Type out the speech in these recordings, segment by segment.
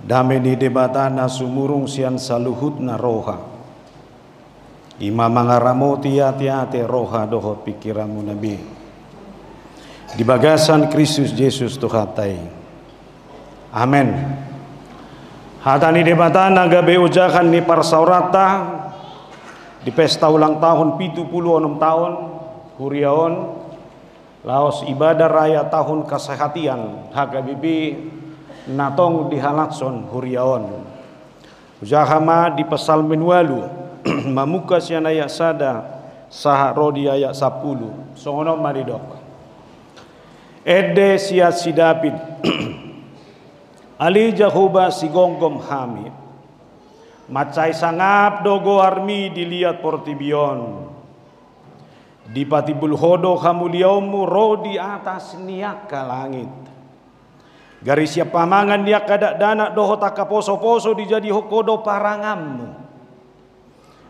Dame di debatana sumurung sian saluhut na roha. Ima mangaramoti hati-hati roha dohot pikiranmu nabi. Di bagasan Kristus Yesus Tuhatai. Amin. Hatani debatana gabe ujakan ni parsaurata di pesta ulang tahun 76 tahun Huriaon laos ibadah raya tahun kesehatian HKBP natong di Halatson Huriaon ujahama di pasal menwalu mamuka sian ayat sada saha rodi ayat 10 songono maridok ede siat si David ali Jahoba si gonggom hami macai sangap dogo armi dilihat portibion di patibul hodo kamuliamu ro di atas niaka langit garis siap pamangan dia kadak dana doho taka poso-poso dijadi hokodo parangammu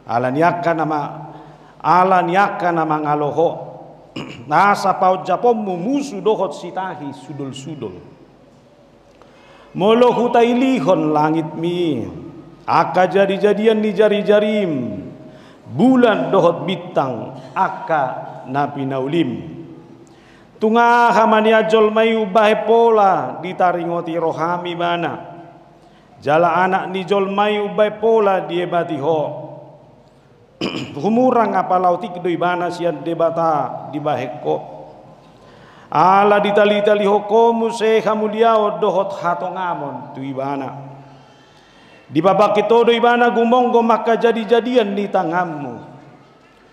ala niaka nama ngaloho nasa paut japommu musuh dohot sitahi sudul-sudul molo hutai lihon langit mi aka jadi-jadian di jari-jarim bulan dohot bintang aka napi naulim tunga hamania jol mayu bahe pola ditaringoti rohami mana jala anak ni jol mayu bahe pola die batiho humurang apa lautik doi bana sian debata di baheko ala ditali-tali hokomu seha muliao dohot hatongamon tu ibana di babak itu doi bana gumonggo maka jadi-jadian di tanganmu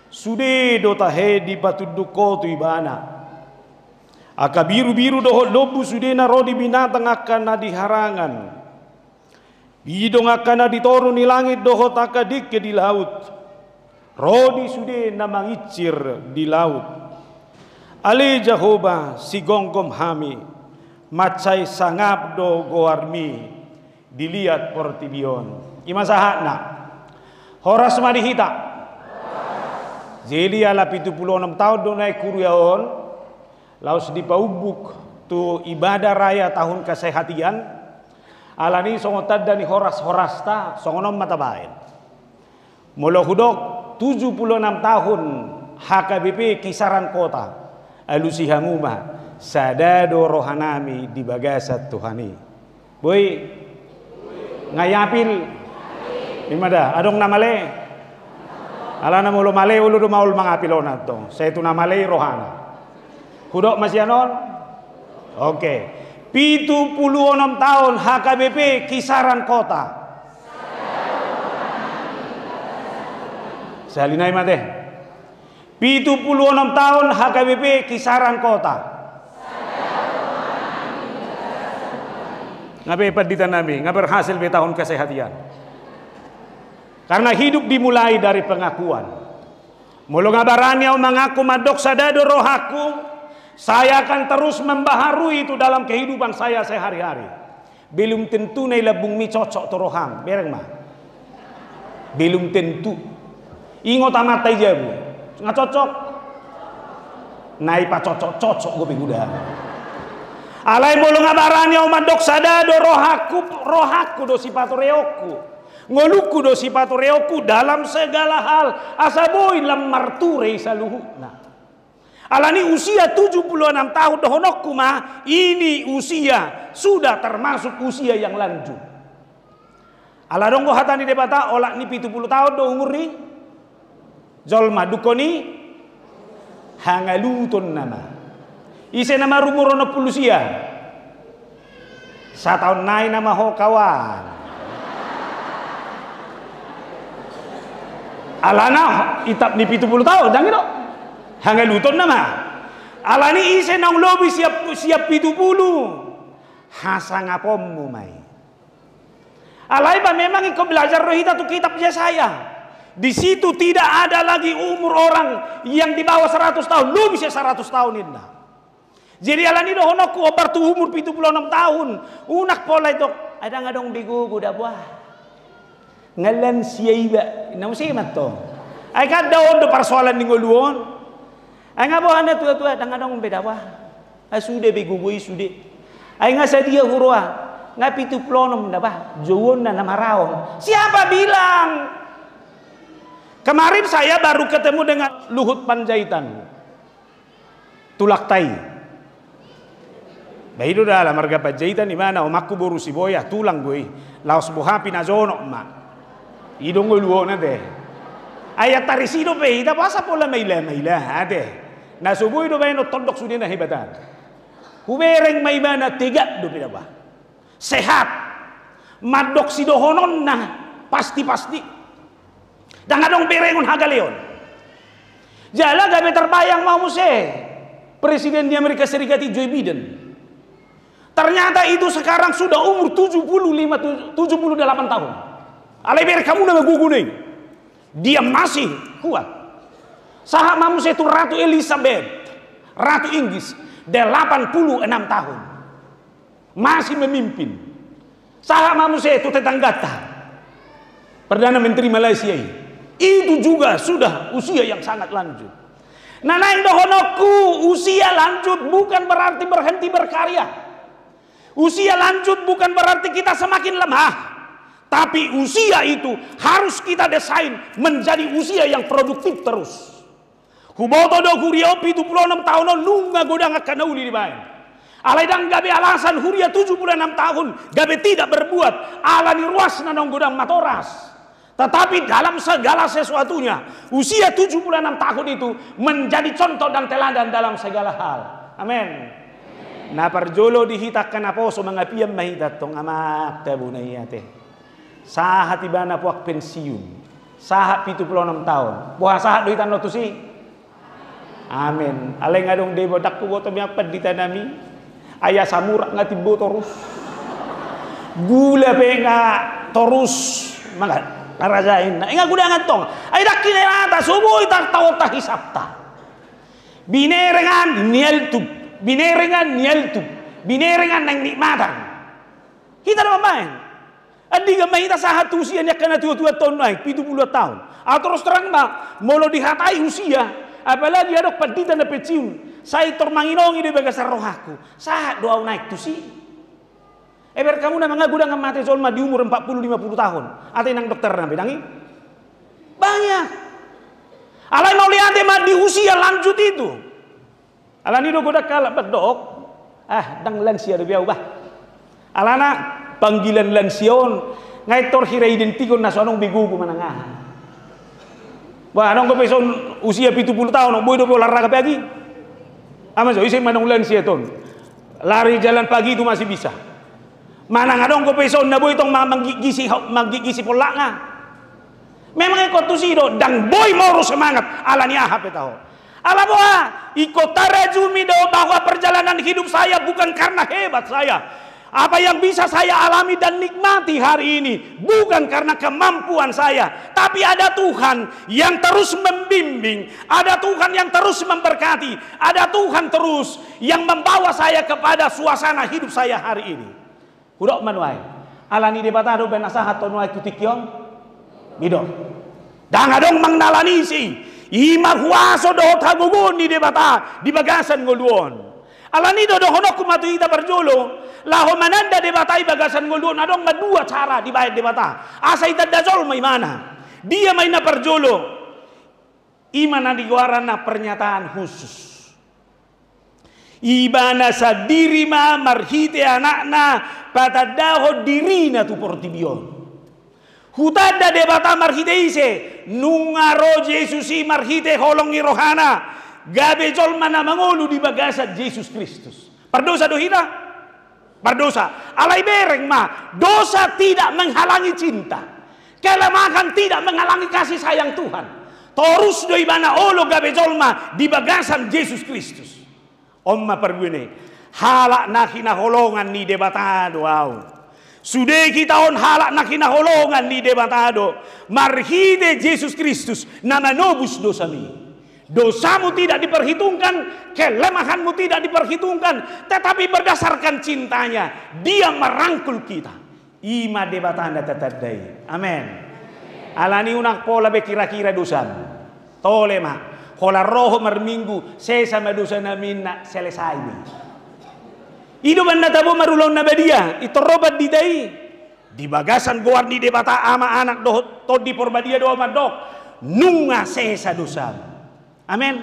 sude do tahe di patuduko tu ibana aka biru-biru dohot lobu sudena rodi binatang akan na diharangan bidong akan na ditorun di langit dohot aka dikke di laut rodi sudena mangicir di laut Ali Jahoba si gonggom hami macai sangap do goarmi dilihat portibion ima sahana horas madihita jadi ala 76 tahun do naik kuriaon laos di paubuk tu ibadah raya tahun kesehatian alani songotad dan horas-horas ta songonom matabain molo hudok 76 tahun HKBP kisaran kota alusihamuma sadado rohanami di bagasat Tuhani boy ngayapil imada adong namale alana mulo male ulu maul mangapilona to saya tu namale rohana hudok masyanon oke 76 tahun HKBP kisaran kota salinai mate 76 tahun HKBP kisaran kota ngabe paditan nabi ngabe berhasil be tahun kesehatian karena hidup dimulai dari pengakuan mulu ngabarani au mengaku madok sadado rohaku saya akan terus membaharui itu dalam kehidupan saya sehari-hari belum tentu nai labung mi cocok toroham bereng mah belum tentu ingot amat aja bu nggak cocok naik pa cocok gue peguda alai mulu ngabarani au madok sadado rohaku do sifatu reoku ngoluku do sifatu reoku dalam segala hal asaboy lam marture saluhuna alani usia 76 tahun dohonokku mah ini usia sudah termasuk usia yang lanjut ala donggo hatani debata olak ni 70 tahun do umur ni jolma dukoni hangalutun nama ise nama rumurono pulusia satahun nai nama ho kawan alana itap ni 70 tahun jangan dok hangalutun nama alani ise nang lobi siap 70 hasa ngapommu mai alai ba memang ikut belajar rohita tu kitab saya di situ tidak ada lagi umur orang yang di bawah 100 tahun lu bisa 100 tahun indah jadi alani dohonokku obar tu umur 76 tahun unak pola itu ada ngadong bigu budak buah ngalan siya namu siya mato ay kad daon do persoalan ning luon ay nga bohana tua-tua ngadong beda wah ay sude bigu boy sude ay nga sa dia hurwa Ngapi tu plonom na ba? Juwon na namaraong. Siapa bilang? Kemarin saya baru ketemu dengan Luhut Panjaitan. Tulaktai. Bahido dah marga Panjaitan di mana? Omakku boru si boya tulang gue. Laos buhapi na zono ma. Idong gue luo na deh. Ayat tarisido pe ita pasa pola maila ade. Na subuh do bayno tondok sudin na hebatan. Hubereng may mana tiga do pinaba. Sehat, madok si dohonon na pasti-pasti. Dan adong berengon hagaleon. Jala gabe terbayang mau se Presiden di Amerika Serikat Joe Biden. Ternyata itu sekarang sudah umur 78 tahun. Aleber kamu nama guguneng. Dia masih kuat. Sahak mamu se itu Ratu Elizabeth, Ratu Inggris, 86 tahun. Masih memimpin. Sahak manusia itu tetanggata Perdana Menteri Malaysia itu juga sudah usia yang sangat lanjut. Nanaing dohonoku, usia lanjut bukan berarti berhenti berkarya. Usia lanjut bukan berarti kita semakin lemah. Tapi usia itu harus kita desain menjadi usia yang produktif terus. Huboto do kuriopi 76 tahun nunga godang akan uli di bayan. Alaidang gabe alasan huria 76 tahun gabe tidak berbuat alani ruas nanong godang matoras. Tetapi dalam segala sesuatunya usia 76 tahun itu menjadi contoh dan teladan dalam segala hal. Amin. Na parjolo dihitakkan aposo mga piyam mahitat tong amak tabunayate. Saha tibana puak pensiun. Saha 76 tahun. Buah saha doitan lo tusi. Amin. Aleng adong debo dak ku goto miapad ditanami. Ayah samurak ngati bo torus. Gula pe nga torus magat arajain. Inga guda ngatong. Ay dakin ata subuh itak tawo ta hisapta. Binerengan nieltub. Binerengan nieltub. Binerengan nang nikmatan. Kita naman main. Adi nga mahita sa hatusian niya kana tuwa tahun naik 70 tahun. Terus terang na molo dihatai usia. Apalagi adok padita na peciun. Saya tormanginong ini bagasar rohaku. Saat doa naik tu si. Eber kamu nama ngagu dengan mati solma di umur 40-50 tahun. Atau nang dokter nabi dangi. Banyak. Alai mau lihat mah di usia lanjut itu. Alani do godak kalak bedok. Dang lansia do biau bah. Alana panggilan lansion ngai tor hira identikon nasonong bigugu manangah. Wah, anong kepeson usia 70 tahun, boy do olahraga pagi. Ama so isip manong lansia ton. Lari jalan pagi itu masih bisa. Mana ngadong kepeson na boy tong manggigisi pola nga. Memang ikut tu sido dan boy moro semangat alani ahap tahu. Ala boa, ikut tarajumi do bahwa perjalanan hidup saya bukan karena hebat saya. Apa yang bisa saya alami dan nikmati hari ini bukan karena kemampuan saya, tapi ada Tuhan yang terus membimbing, ada Tuhan yang terus memberkati, ada Tuhan terus yang membawa saya kepada suasana hidup saya hari ini. Udok manuai, alani debatado benasahat tonuai kutikion, bido. Dan adong mengnalani si, ima huaso do tagugun di debata di bagasan ngoluon. Alani do honok kumatu ita berjolo. Laho mananda debatai bagasan ngoldo nadong dua cara dibayar debata. Asa ita dazol may mana. Dia may na perjolo. Iman na diguaran na pernyataan khusus. Ibana sa diri ma marhite anak na patadaho diri na tu portibion. Hutada debata marhite ise nungaro Jesusi marhite holong ni rohana. Gabe jol mana mangolu di bagasan Yesus Kristus. Pardosa dohina. Berdosa, alai bereng mah dosa tidak menghalangi cinta, kelemahan tidak menghalangi kasih sayang Tuhan. Terus doi bana olo gabe jolma di bagasan Yesus Kristus. Omma pergune halak nakina holongan ni debatado au. Sudah kita on halak nakina holongan ni debatado. Marhide Yesus Kristus nama nobus dosa mi. Dosamu tidak diperhitungkan, kelemahanmu tidak diperhitungkan, tetapi berdasarkan cintanya, dia merangkul kita. Ima debatanda tetadai. Amin. Alani unak pola be kira-kira dosa. Tole ma. Kola roho merminggu, saya sama dosa na minna selesai. Ido banda tabo marulon na badia, ito robat di dai. Di bagasan goar ni debata ama anak do to di porbadia do madok. Nunga sesa dosa. Amen.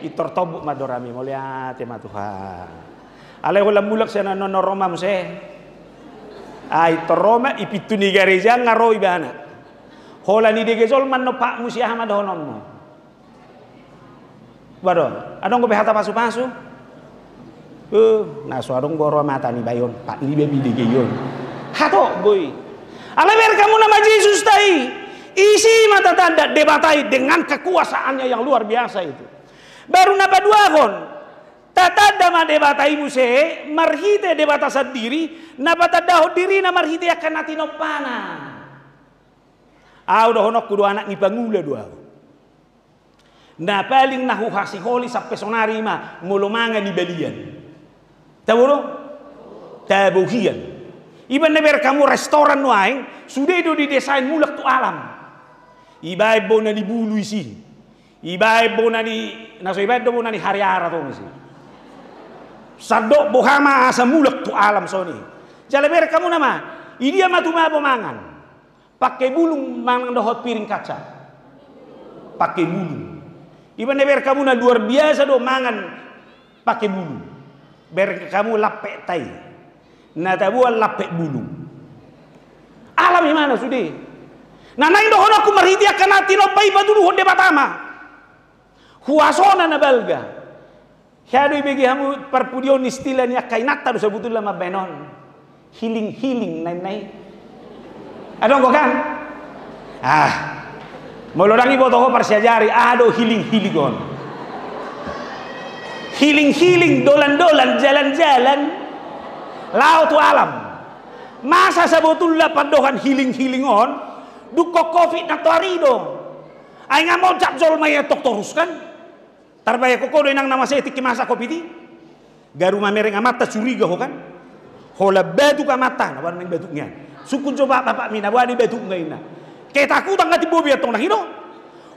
Ito tobo madorami mulia tema Tuhan. Ale ulam mulak sana nono Roma muse. Ito Roma ipitu ni gereja ngaro ibana. Hola ni degezol man no pak musia hamad honon mo. Bado, adong ko behata pasu-pasu. Naso adong goro mata ni bayon, pak ni bebi de geyon. Hato boy. Alaber kamu nama Yesus tai. Isi mata tanda debatai dengan kekuasaannya yang luar biasa itu. Baru napa dua kon. Tatanda ma debatai muse, marhite debata sendiri, napa tadaho diri na marhite akan natino pana. Udah honok kudu anak ni pangula dua. Na paling nahu hasiholi sa pesonari ma mulumanga ni balian. Tahu tabuhian. Iban neber kamu restoran waing sudah do didesain mulak tu alam. Ibai bona di bulu isi. Ibai bona di naso ibai do bona di hari-hari to isi. Sadok bohama asa mulak tu alam soni. Jaleber kamu nama. Idia matuma mangan. Pakai bulung mangan dohot piring kaca. Pakai bulung. Iban neber kamu na luar biasa do mangan pakai bulung. Ber kamu lapek tai. Na tabuan lapek bulu. Alam mana sudah? Nah nang dohon aku marhiti akan hati lopai badulu honde batama. Huasona na balga. Syado ibegi hamu parpudion istilah ni kainata do sabutul lama benon. Healing nai. Adong ko kan? Molorangi boto ko parsiajari ado healing on. Healing dolan-dolan jalan-jalan laut alam. Masa sebetulnya pandohan healing on duko covid na tuarido. Ay nga mo japjol maya doktorus kan. Tarbaya ko kodo nang nama setik masa kopiti. Garu mamereng amata curiga ho kan. Hola batu ka mata na warnang batu ngan. Sukun coba bapak mina wadi batu ngaina. Ketakutan ngati bobi atong nahido.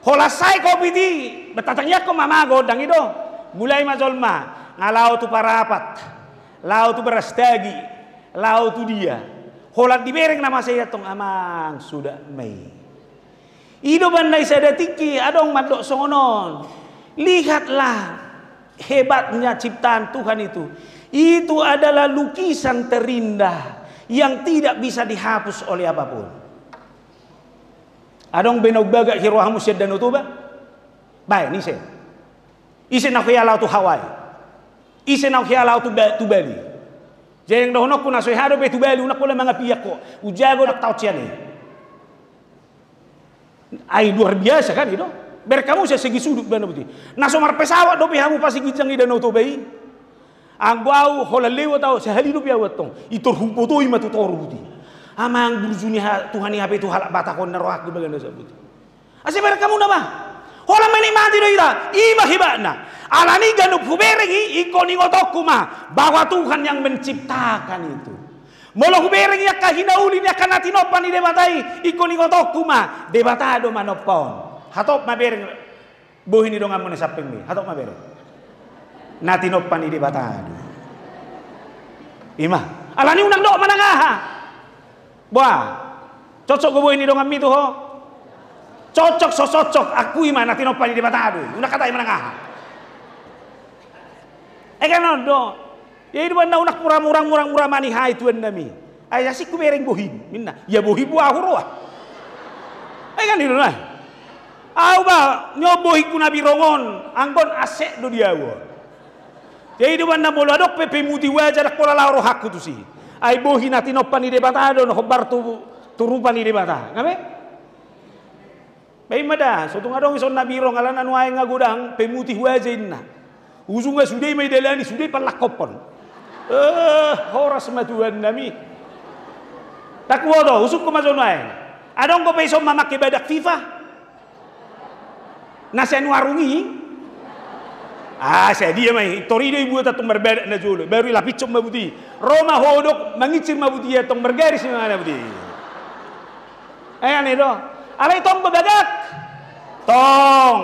Hola sai kopiti betatangnya ko mamago dangido. Mulai mazolma ngalau tu parapat, lau tu berastagi, lau tu dia. Holat dibereng nama saya tong amang sudah mei. Ido bandai sada tiki adong madok songonon. Lihatlah hebatnya ciptaan Tuhan itu. Itu adalah lukisan terindah yang tidak bisa dihapus oleh apapun. Adong benog baga hirohamu dan utuba. Baik ni saya. Isen aku ya lau tu Hawaii. Isen aku ya lau tu Bali. Jeng dohno kuna so hado be tu Bali unak pula mga piyak ko. Ujago nak tau cian ni. Ai luar biasa kan itu. Ber kamu saya segi sudut bana putih. Nasomar pesawat do pihamu pasi gijang ida no to bai. Ang bau hola lewo tau sehali do piawat tong. Itor humpo to ima tu toru putih. Amang burjuni Tuhan hape tu halak batakon na rohak di bagian dosa putih. Ase ber kamu nama. Hola menikmati do ira, ima hibana. Alani ganup huberengi ikoni ngotoku ma bahwa Tuhan yang menciptakan itu. Molo huberengi akahinauli ni akanatinopan ni debatai ikoni ngotoku ma debatado manopon. Hatop mabereng bohini dong amone sapeng ni. Hatop mabereng. Natinopan ni debatado. Ima, alani unang do manangaha. Wah, cocok go bohini dong ammi tu ho. Cocok sosocok aku ima natinopan ni debatado. Una katai manangaha. Kan do. Ya itu banda unak murang mani hai tuan nami. Ayah si kubereng bohim. Minna. Ya bohim buah huroa. Kan itu nah. Au ba nyobohi ku nabi rongon anggon asek do diawo. Ya itu banda bolo adok pepe muti wajah dak pola lauro hakku tu si. Ai bohi natinopan ni debatado no hobar tu turupan ni debata. Ngabe? Bayi mada, sotung adong ison nabi rong alanan wae ngagudang pemuti wajah inna. Ujungnya sudah mai dalani sudah palakopon. Horas matuan nami. Tak wodo usuk ko mazon wae. Adong ko paiso mamake badak FIFA. Nasian warungi. Saya dia mai torido ibu tatung berbadak na jolo. Baru lapicok mabuti. Roma hodok mangicir mabuti ya tong bergaris mana buti. Ayan itu. Alay tong bebadak. Tong.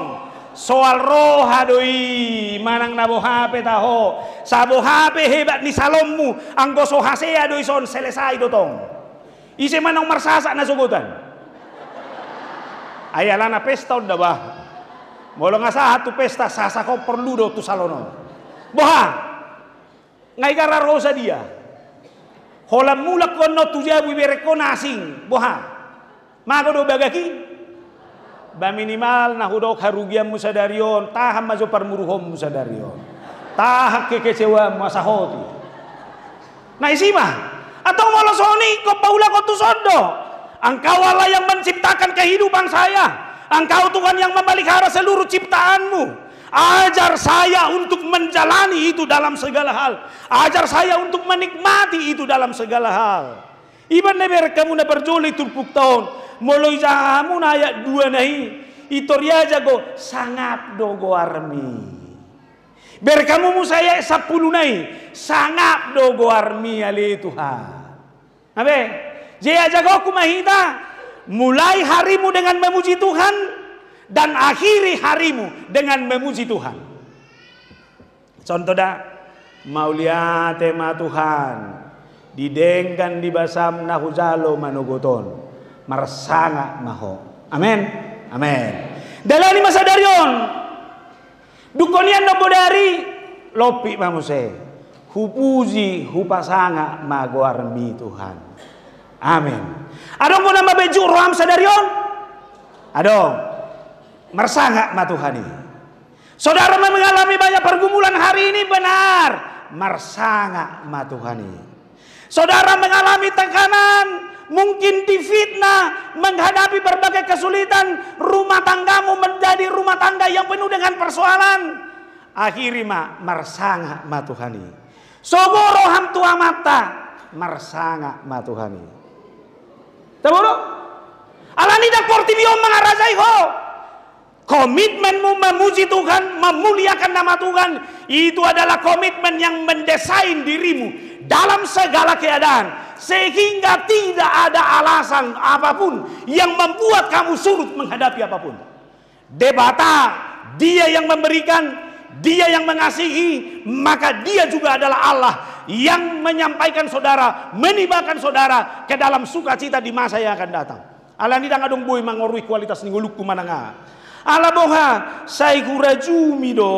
soal roha doi manang nabo hape taho sabo hape hebat ni salommu anggo so hasea doi son selesai dotong isi manang marsasa na sugutan ayalana pesta udah bah molo ngasa tu pesta sasa kau perlu do tu salono boha ngai gara rosa dia hola mulak kono tu jabu bereko nasing boha mago do bagaki ba minimal nahudok harugian musadarion taham majo parmuruhom musadarion tahak kekecewa masahoti nah isima atau molosoni ko paula ko tu sondo engkau Allah yang menciptakan kehidupan saya engkau Tuhan yang memelihara seluruh ciptaanmu ajar saya untuk menjalani itu dalam segala hal ajar saya untuk menikmati itu dalam segala hal iban neber kamu na berjoli turpuk tahun moloi jamu na ayat 2 nahi itoria jago sangap dogo armi berkamu saya 10 nahi sangap dogo armi ali Tuhan abe jaya jago aku mahita mulai harimu dengan memuji Tuhan dan akhiri harimu dengan memuji Tuhan contoh dah mau lihat tema Tuhan didengkan di basam nahujalo manogoton marsanga maho amen amen dalani masa darion dukonian no bodari lopi mamuse hupuji hupasanga magoarmi Tuhan amen adong ko nama beju roham sadarion adong marsanga ma Tuhan ini saudara mengalami banyak pergumulan hari ini benar marsanga ma Tuhan ini saudara mengalami tekanan mungkin difitnah, menghadapi berbagai kesulitan, rumah tanggamu menjadi rumah tangga yang penuh dengan persoalan. Akhiri marsanga ma Tuhani. Sogoro ham tua mata marsanga ma Tuhani. Taboro? Alani dak portibio mengarajai ho. Komitmenmu memuji Tuhan, memuliakan nama Tuhan, itu adalah komitmen yang mendesain dirimu dalam segala keadaan. Sehingga tidak ada alasan apapun yang membuat kamu surut menghadapi apapun. Debata, dia yang memberikan, dia yang mengasihi, maka dia juga adalah Allah yang menyampaikan saudara, menibahkan saudara ke dalam sukacita di masa yang akan datang. Ala nidang adong boy mangorui kualitas ninggulukku mananga. Ala boha sai kurajumi do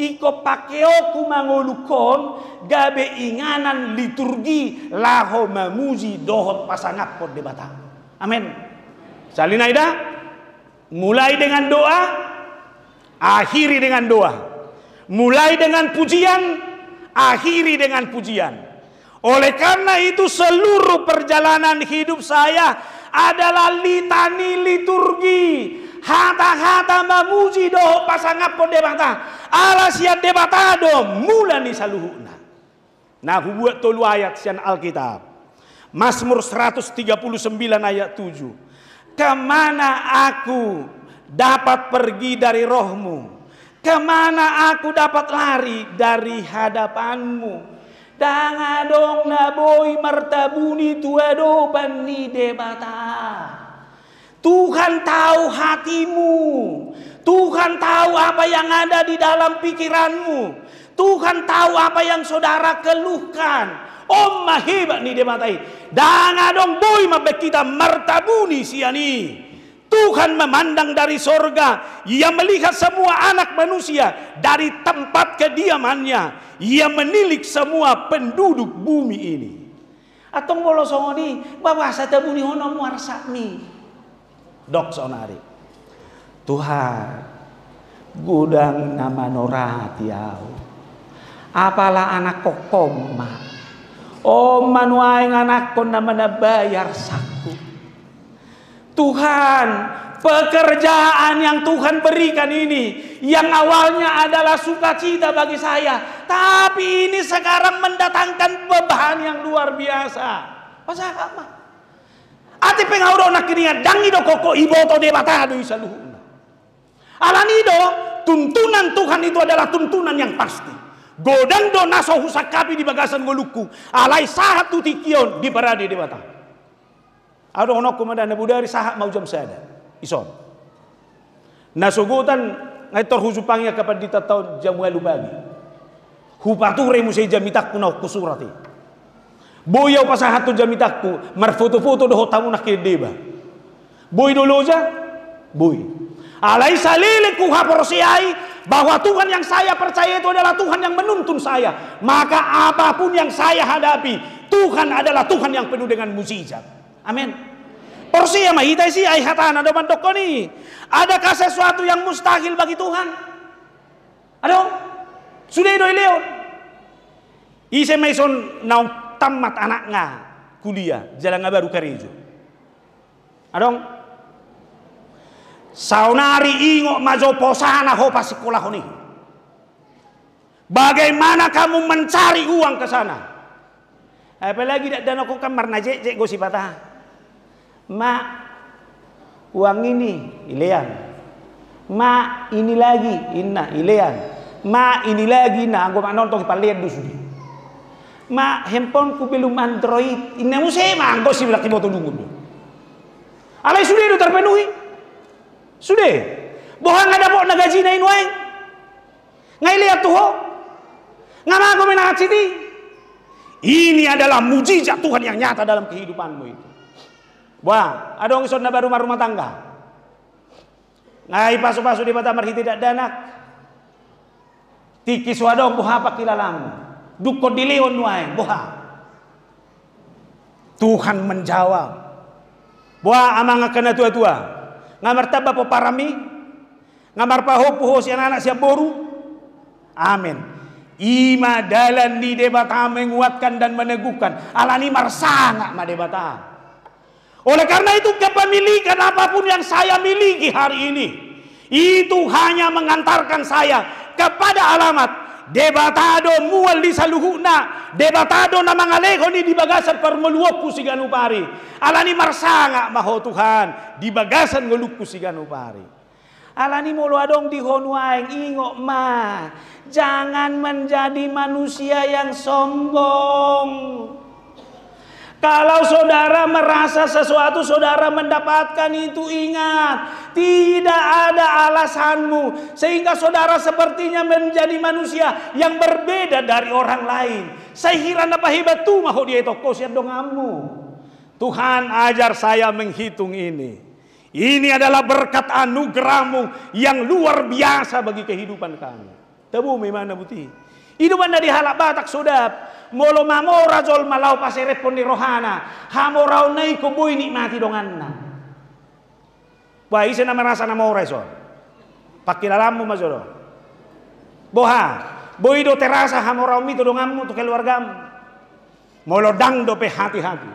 iko pakeoku mangolukon gabe inganan liturgi laho mamuji dohot pasangap pod debata. Amin. Salinaida mulai dengan doa, akhiri dengan doa. Mulai dengan pujian, akhiri dengan pujian. Oleh karena itu seluruh perjalanan hidup saya adalah litani liturgi. Hata-hata mamuji doh pasangap pod debata. Alasian debatado mulani saluhuna. Nah, buat tolu ayat sian Alkitab. Mazmur 139 ayat 7. Kemana aku dapat pergi dari rohmu? Kemana aku dapat lari dari hadapanmu? Dangadong naboy martabuni tuado bani debata. Tuhan tahu hatimu. Tuhan tahu apa yang ada di dalam pikiranmu. Tuhan tahu apa yang saudara keluhkan. Om mahibat ni dematai. Dangadong boy mabek kita martabuni siani. Tuhan memandang dari sorga. Ia melihat semua anak manusia dari tempat kediamannya. Ia menilik semua penduduk bumi ini. Atong bolosongoni bawa satabuni hono muarsakmi. Dok sonari. Tuhan, gudang nama norati au. Apalah anak kokom ma. Oh manuai anak kon nama bayar saku. Tuhan, pekerjaan yang Tuhan berikan ini, yang awalnya adalah sukacita bagi saya, tapi ini sekarang mendatangkan beban yang luar biasa. Pasal apa? Ati pengauro nak kiringan dangido koko iboto debata do isaluhuna. Alanido tuntunan Tuhan itu adalah tuntunan yang pasti. Godang do naso husakapi di bagasan goluku. Alai sahat tutikion di parade debata. Ado ono komandan budari sahat mau jam sada. Ison. Nasugutan ngaitor husupangnya kapan ditatau jamualu bagi. Hupature musai jamitakku na kusurati. Boyaw pa sa hatu jamitakku marfoto-foto doho tamu nak kedeba. Boy doloja, boy. Alai salile ku haporsiai bahwa Tuhan yang saya percaya itu adalah Tuhan yang menuntun saya. Maka apapun yang saya hadapi, Tuhan adalah Tuhan yang penuh dengan mukjizat. Amin. Porsia mahita si ay hatana do mandok ko ni. Adakah sesuatu yang mustahil bagi Tuhan? Ada? Sudah do leon. Ise maison naung tamat anak nga kuliah jalan nga baru karejo. Adong? Saunari ingok majo posana ho pas sekolah ini. Bagaimana kamu mencari uang ke sana? Apalagi dak dana ko kamar na jek gosi patah. Ma uang ini ilean. Ma ini lagi inna ilean. Ma ini lagi na anggo nonton palian dusudi. Ma handphone ku belum Android. Inna musema anggo si laki moto dungun. Alai sudah itu terpenuhi. Sudah. Bohong ada pok nagaji na inway. Ngai lihat tuh. Ngama menahat siti. Ini adalah mujizat Tuhan yang nyata dalam kehidupanmu itu. Wah, ada orang isod na baru rumah tangga. Ngai pasu-pasu di mata marhi tidak danak. Tiki swadong boha pakilalamu. Dukko dileon nuai boha. Tuhan menjawab. Boha amang akan tua-tua. Ngamar taba po parami, ngamar paho si anak siap boru. Amin. Ima dalan di debata menguatkan dan meneguhkan. Alani marsanga ma debata. Oleh karena itu kepemilikan apapun yang saya miliki hari ini, itu hanya mengantarkan saya kepada alamat debatado mual di saluhuna, debatado na mga lekoni di bagasan permeluoku si ganupari. Alani marsanga maho Tuhan di bagasan ngelukku si ganupari. Alani molo adong di honuaing ingok ma, jangan menjadi manusia yang sombong. Kalau saudara merasa sesuatu saudara mendapatkan itu, ingat, tidak ada alasanmu sehingga saudara sepertinya menjadi manusia yang berbeda dari orang lain. Sehira napa hebat tu maho dia toko sian dongamu. Tuhan ajar saya menghitung ini. Ini adalah berkat anugerahmu yang luar biasa bagi kehidupan kami. Tebu memang buti. Hidupan dari halak batak sodap. Molo mamora jol malau pasirepon di rohana. Hamorau nai kubuy nikmati donganna. Wah isi na merasa namora iso. Pakilalamu majodo. Boha. Boy do terasa hamorau mito donganmu tu keluargamu. Molo dang do pe hati-hati.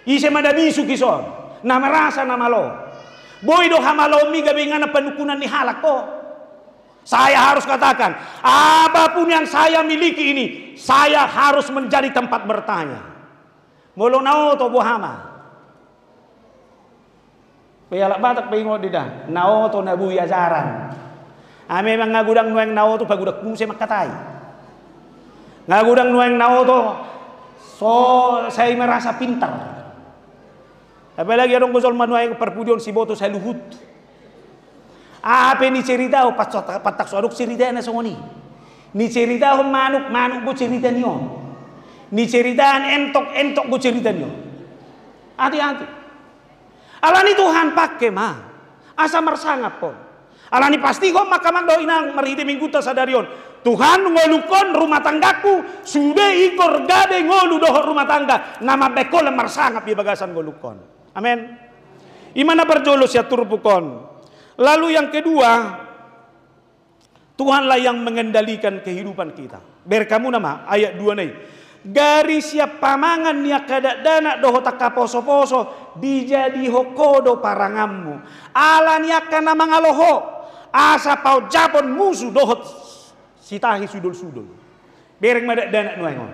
Isi madabisu kison. Na merasa namalo. Boy do hamalo mi gabingan na panukunan ni halak ko. Saya harus katakan, apapun yang saya miliki ini, saya harus menjadi tempat bertanya. Molo nao to bohama. Payalak batak paingo dida, nao to nabuy ajaran. Memang ngagudang nueng nao to pagudak kumse makatay. Ngagudang nueng nao to, so saya merasa pintar. Apalagi adong gozol manuay perpudion si boto sa luhut. Apa ni cerita o patak suaduk cerita na songoni. Ni cerita o manuk go cerita niyo. Ni ceritaan entok go cerita niyo. Hati-hati. Alani Tuhan pakai mah. Asa marsangap po. Alani pasti kok makamang daw inang marhiti mingguta sa darion. Tuhan ngolukon rumah tanggaku sudah ikor gade ngolu doho rumah tangga. Nama bekol marsangap di bagasan ngolukon. Amin. Imana berjolos ya turbukon. Lalu yang kedua, Tuhanlah yang mengendalikan kehidupan kita. Berkamu nama ayat 2 nih. Gari siap pamangan niya kada dana doho taka poso-poso dijadi hokodo parangammu. Ala niya kana mangaloho asa pau japon musuh doho sitahi sudul-sudul. Bereng madak dana nuengon.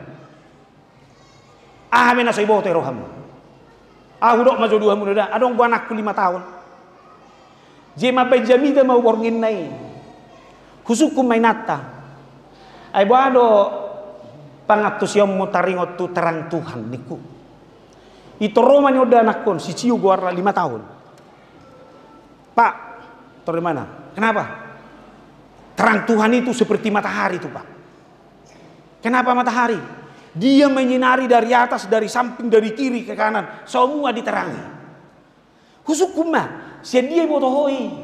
Amin asai bote rohamu. Dok majo 2 muda adong gua anakku 5 tahun. Jema Benjamita mau borngin nai. Husukum mainata. Ay buado pangatus yang mutaringot tu terang Tuhan niku. Itu Roma ni udah anakon si ciu gua 5 tahun. Pak, tahu di mana? Kenapa? Terang Tuhan itu seperti matahari itu, Pak. Kenapa matahari? Dia menyinari dari atas, dari samping, dari kiri ke kanan, semua diterangi. Husukum mah, dia botohoi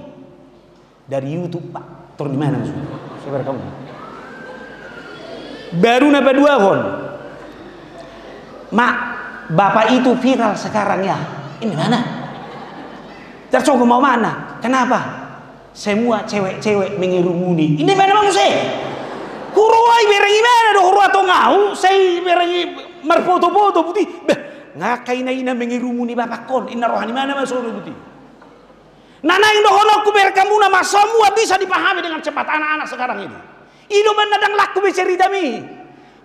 dari YouTube, Pak. Turun di mana maksudnya? Saudara kamu. Baru napa dua hon. Mak, bapak itu viral sekarang ya. Ini mana? Tercoba mau mana? Kenapa? Semua cewek-cewek mengirumuni. Ini mana manusia? Huruai berengi mana do huru atau ngau? Saya berengi merfoto-foto putih. Ngakai ina mengirumuni bapak kon. Ina rohani mana masuk putih? Nana indo honokku berkamu nama semua bisa dipahami dengan cepat anak-anak sekarang ini. Ido menadang laku bercerita mi.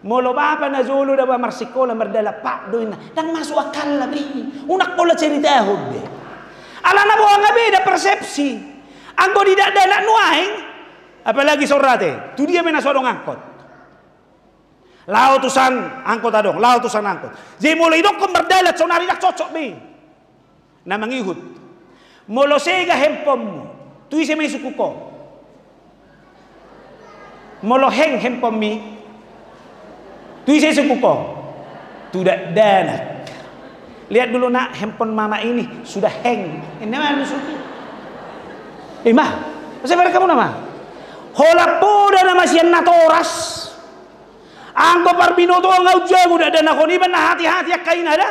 Molo bapa na zolo da ba marsikola merdala pak doina. Dang masuk akal lah beri. Unak pola cerita hobbe. Alana buang beda persepsi. Angko tidak ada anak nuaing, apalagi sorate. Tu dia mena sodong angkot. Lautusan angkot adong, lautusan angkot. Jadi mulai dok merdala sonari dak cocok be. Na mangihut. Molo sega hempom. Tu ise me suku ko. Molo heng hempom mi. Tu ise suku ko. Tidak dana. Lihat dulu nak handphone mama ini sudah hang. Ini mana suku? Mah, masa kamu nama? Hola poda nama sian natoras. Angko parbinoto ngau jago dak dana koni benar hati-hati kain ada.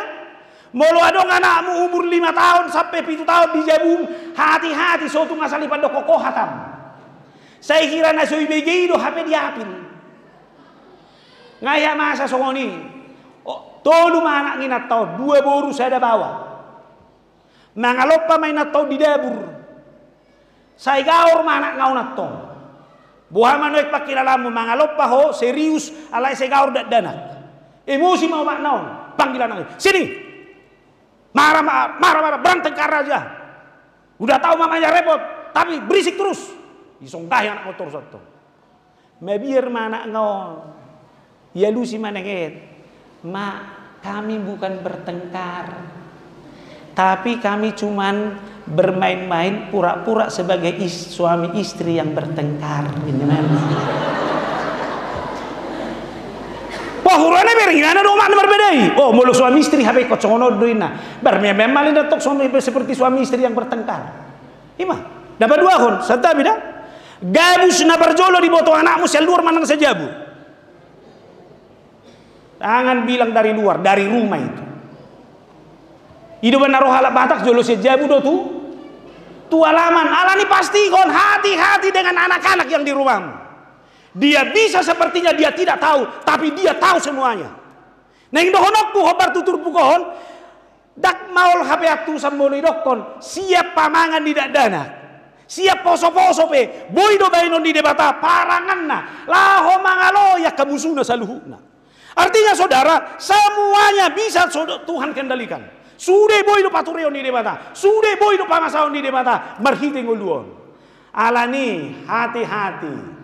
Molo adong anakmu umur 5 tahun sampai 7 tahun di jabung, hati-hati sotu ngasali pada kokoh hatam. Saya kira nasoi begitu HP diapin. Ngaya masa songoni. Oh, tolu anak nginat tahu 2 boru saya ada bawa. Mangalopa main tahu di dapur. Saya gaur mana ngau nato. Buah manuek pakilalamu mangalopa ho serius alai saya gaur dak dana. Emosi mau mak naon. Panggilan anak. Sini. Marah berantem karena aja. Udah tahu mamanya repot, tapi berisik terus. Isongdah anak motor satu. Mebir mana ngau. Ya lu si maneket. Mak, kami bukan bertengkar. Tapi kami cuman bermain-main pura-pura sebagai suami istri yang bertengkar. Ini mana? Wah, hurane beringana do makna berbeda. Oh, mulu suami istri HP kocongono doina. Bermemang datok suami seperti suami istri yang bertengkar. Ima, dapat 2 hon, serta beda. Gabus na berjolo di boto anakmu seluar manang sejabu. Jangan bilang dari luar, dari rumah itu. Hidup benar roh halak batak jolo sejabu do tu alaman. Alani pasti kon hati-hati dengan anak-anak yang di rumahmu. Dia bisa sepertinya dia tidak tahu, tapi dia tahu semuanya. Neng dohonokku hobar tutur pukohon, dak maul HP atu sambolo dokon, siap pamangan tidak dana. Siap poso-poso pe, boy do bainon di debata paranganna, laho mangalo ya kabusuna saluhuna. Artinya saudara, semuanya bisa Tuhan kendalikan. Sudah boy do patureon di debata, sudah boy do pamasaon di debata, marhiting uluon. Alani hati-hati.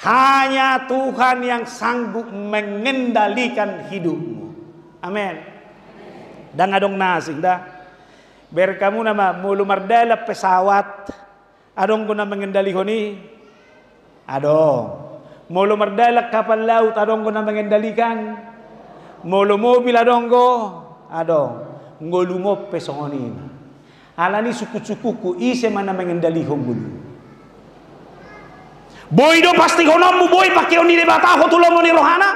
Hanya Tuhan yang sanggup mengendalikan hidupmu. Amin. Dan adong nasing dah. Berkamu nama mulu mardala pesawat. Adong guna mengendali honi. Adong. Mulu mardala kapal laut. Adong guna mengendalikan. Mulu mobil adong go. Adong. Ngolumo pesongonin. Alani suku-sukuku ise mana mengendali honggulu. Boy do pasti honommu boy pakai oni debata hotulomo ni rohana.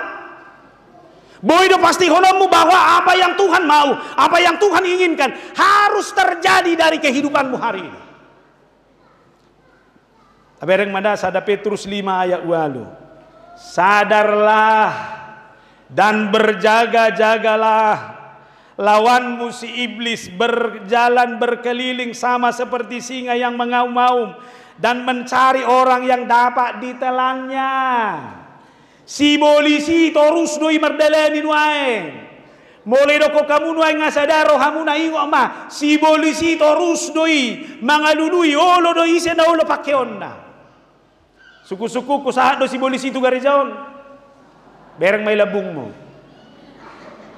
Boy do pasti honommu bahwa apa yang Tuhan mau, apa yang Tuhan inginkan harus terjadi dari kehidupanmu hari ini. Abereng mada sada Petrus 5 ayat 8. Sadarlah dan berjaga-jagalah. Lawanmu si iblis berjalan berkeliling sama seperti singa yang mengaum-ngaum dan mencari orang yang dapat ditelannya. Si polisi terus doi merdalani nuai. Mulai doko kamu nuai ngasadaro hamu na ingo ma. Si polisi terus doi mangalului olo doi ise na olo pakeonna. Suku-suku ku sahat do si polisi tu gari jaon. Bereng may labungmu.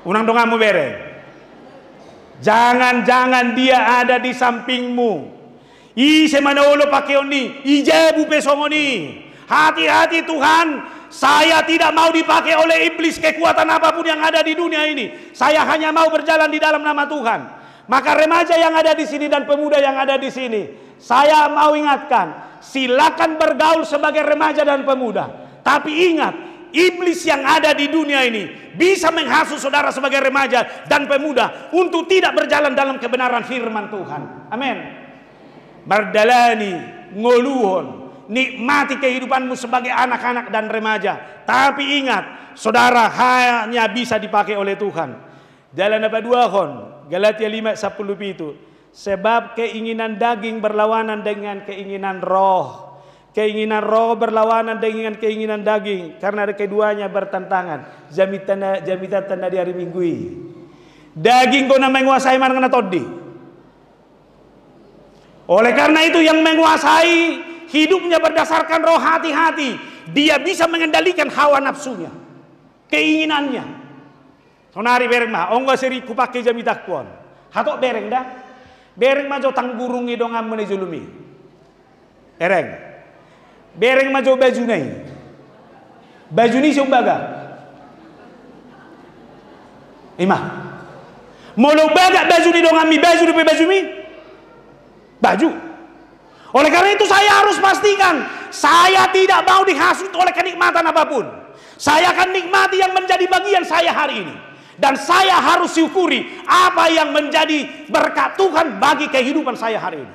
Unang dongamu bereng. Jangan-jangan dia ada di sampingmu. Ise manolo pakeoni, ijabu pesongoni. Hati-hati Tuhan, saya tidak mau dipakai oleh iblis kekuatan apapun yang ada di dunia ini. Saya hanya mau berjalan di dalam nama Tuhan. Maka remaja yang ada di sini dan pemuda yang ada di sini, saya mau ingatkan, silakan bergaul sebagai remaja dan pemuda. Tapi ingat, iblis yang ada di dunia ini bisa menghasut saudara sebagai remaja dan pemuda untuk tidak berjalan dalam kebenaran firman Tuhan. Amin. Bardalani, ngoluhon, nikmati kehidupanmu sebagai anak-anak dan remaja. Tapi ingat, saudara hanya bisa dipakai oleh Tuhan. Jalan apa dua kon? Galatia 5:10 itu. Sebab keinginan daging berlawanan dengan keinginan roh. Keinginan roh berlawanan dengan keinginan daging. Karena keduanya bertentangan. Jamitan tanda di hari Minggu. Daging kona menguasai mana kena todi. Oleh karena itu yang menguasai hidupnya berdasarkan roh, hati-hati. Dia bisa mengendalikan hawa nafsunya, keinginannya. Sonari bereng mah, onggo seri kupake jamitak kuon. Hatok bereng dah. Bereng majo tangburungi dongam menejulumi. Bereng. Bereng majo baju nai. Baju ni siumbaga. Ima. Molo baga baju ni dongami, baju di baju mi. Baju. Oleh karena itu saya harus pastikan saya tidak mau dihasut oleh kenikmatan apapun. Saya akan nikmati yang menjadi bagian saya hari ini. Dan saya harus syukuri apa yang menjadi berkat Tuhan bagi kehidupan saya hari ini.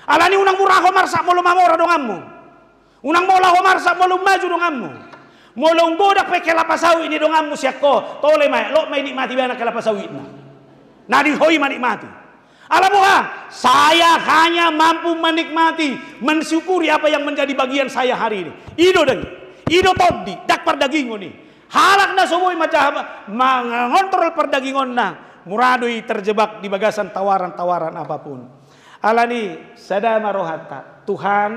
Alani unang murah homar sak molo mamora dongammu. Unang mola homar sak molo maju dongammu. Molo bodak pe kelapa sawit ini dongammu siakko. Tole mai lo mai nikmati bana kelapa sawitna. Nadi hoi menikmati. Alamuha, saya hanya mampu menikmati, mensyukuri apa yang menjadi bagian saya hari ini. Ido dengi, ido todi, dak perdagingon ni. Halak na semua macam mengontrol perdagingon na. Muradui terjebak di bagasan tawaran-tawaran apapun. Alani sadama rohata. Tuhan,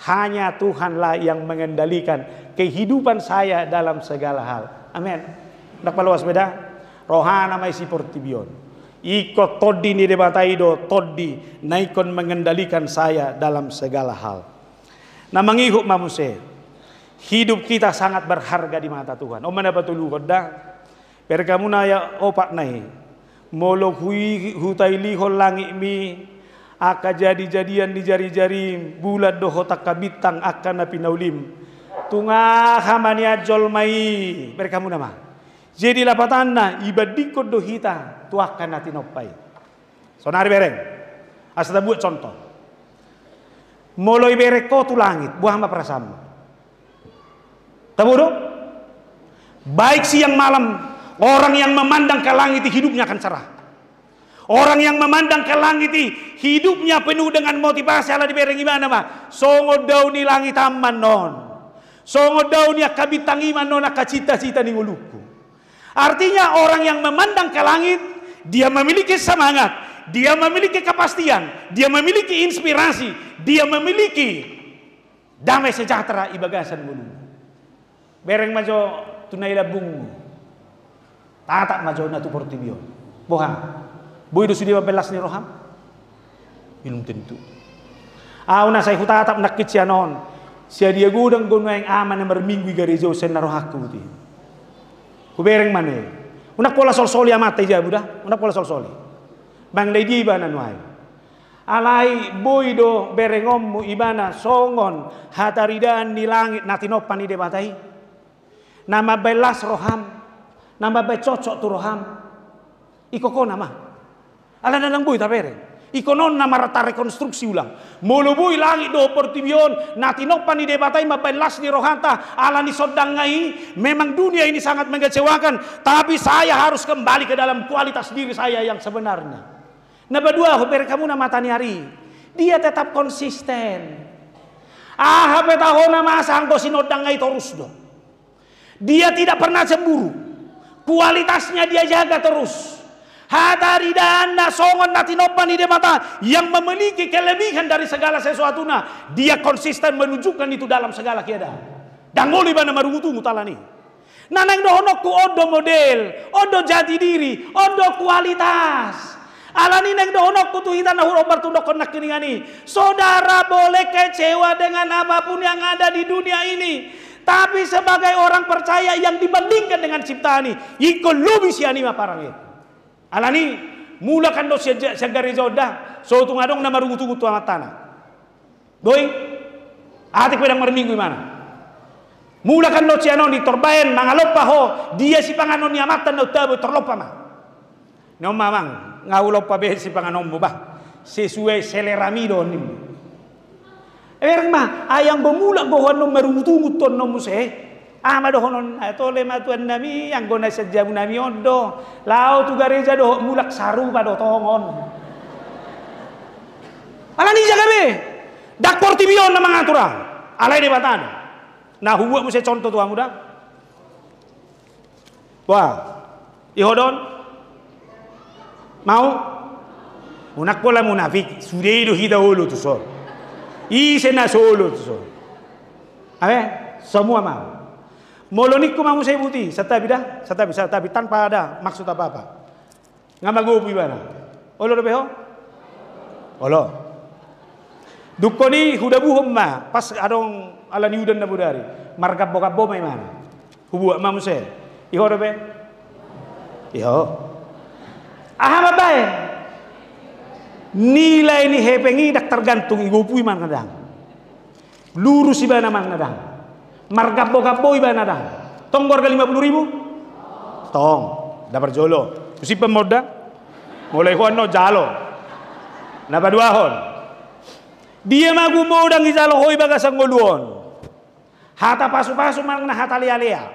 hanya Tuhanlah yang mengendalikan kehidupan saya dalam segala hal. Amin. Dak paluas beda. Rohana mai si portibion. Iko todi ni debataido todi naikon mengendalikan saya dalam segala hal. Nah mengihuk mamuse. Hidup kita sangat berharga di mata Tuhan. Omana batulu koda. Perkamuna ya opak nai. Molo hutai lihol langit mi. Aka jadi-jadian di jari-jari. Bulat doho takabitang akan napi naulim. Tunga hamania jolmai. Perkamuna mah. Jadi lapatanna ibadikod dohita tuakan nati nopai. Sonari bereng. Asal buat contoh. Moloi bereko tu langit buah ma prasam. Tabudo? Baik siang malam orang yang memandang ke langit hidupnya akan cerah. Orang yang memandang ke langit hidupnya penuh dengan motivasi. Ala di bereng gimana mah? Songo daun ni langit aman non. Songo daun ni akabitang iman non akacita-cita ni nguluku. Artinya orang yang memandang ke langit, dia memiliki semangat, dia memiliki kepastian, dia memiliki inspirasi, dia memiliki damai sejahtera ibagasan bulu. Bereng majo tunai labung, tatak majo natu portibio. Bohang, boy do sudah belas ni roham, ilmu tentu. Auna saya hutatap nak kecianon, sia dia gudang gunung yang aman yang berminggu garejo senarohaku ti. Kubereng mana? Unak pola sol-soli amat aja budak. Unak pola sol-soli. Bang lady ibana nuai. Alai boy do berengom mu ibana songon hataridaan di langit natinopan di debatai. Nama belas roham. Nama becocok tu roham. Iko ko nama. Ala nanang boy ta bereng. Iko non nama rata rekonstruksi ulang. Mulu boy langit do portibion natinopan di debatai ma belas di rohanta. Ala ni sodang ngai. Memang dunia ini sangat mengecewakan. Tapi saya harus kembali ke dalam kualitas diri saya yang sebenarnya. Naba dua huber kamu nama taniari. Dia tetap konsisten. Hape tahona masa angko sinodang ngai terus do. Dia tidak pernah cemburu. Kualitasnya dia jaga terus. Hatari dana songon natinopan di mata yang memiliki kelebihan dari segala sesuatunya. Dia konsisten menunjukkan itu dalam segala keadaan. Dan ngoli bana marungutu mutalani. Nanang dohonok ku odo model, odo jati diri, odo kualitas. Alani neng dohonok kutu hitan na huruf bertundok nak kiningani. Saudara boleh kecewa dengan apapun yang ada di dunia ini, tapi sebagai orang percaya yang dibandingkan dengan ciptaan ini, ikut lebih siani mah parang itu. Alani mulakan do segari jodah, so tu ngadong nama rungutu amat tanah. Doi, atik pedang merminggu mana? Mulakan do cianon di torbaen mangalopa ho, dia si panganon ni amatan do tabu terlopa mah. No mamang ngaulo pa be si panganom mo ba sesuai selera mi do nim mah ayang bemula gohon no merungutunguton no muse ama do honon tole matuan nami yang gona sejamu nami ondo lao tu gareja do mulak saru pa do tongon alani jaga be dak portibion na mga turang alai de batano nah huwa mo se contoh tu amuda wah ihodon mau unak pola munafik sudah itu kita ulu tu sol isena solo tu sol semua mau molonik ku mau saya buti satabi tanpa ada maksud apa ngamagopi bana olo beho olo dukoni huda buhom ma pas adong ala niudan na budari markab bokap bo may mana hubu mamu saya iho be iho ahama bae nilai ni hepengi dak tergantung igopui man kadang lurus ibana man kadang margap bokap boy ibana kadang tong borga 50.000 tong dapat jolo usi pemoda mulai hono jalo napa dua hon dia magu mau dang jalo hoi bagasang ngoluon hata pasu-pasu man na hata lia-lia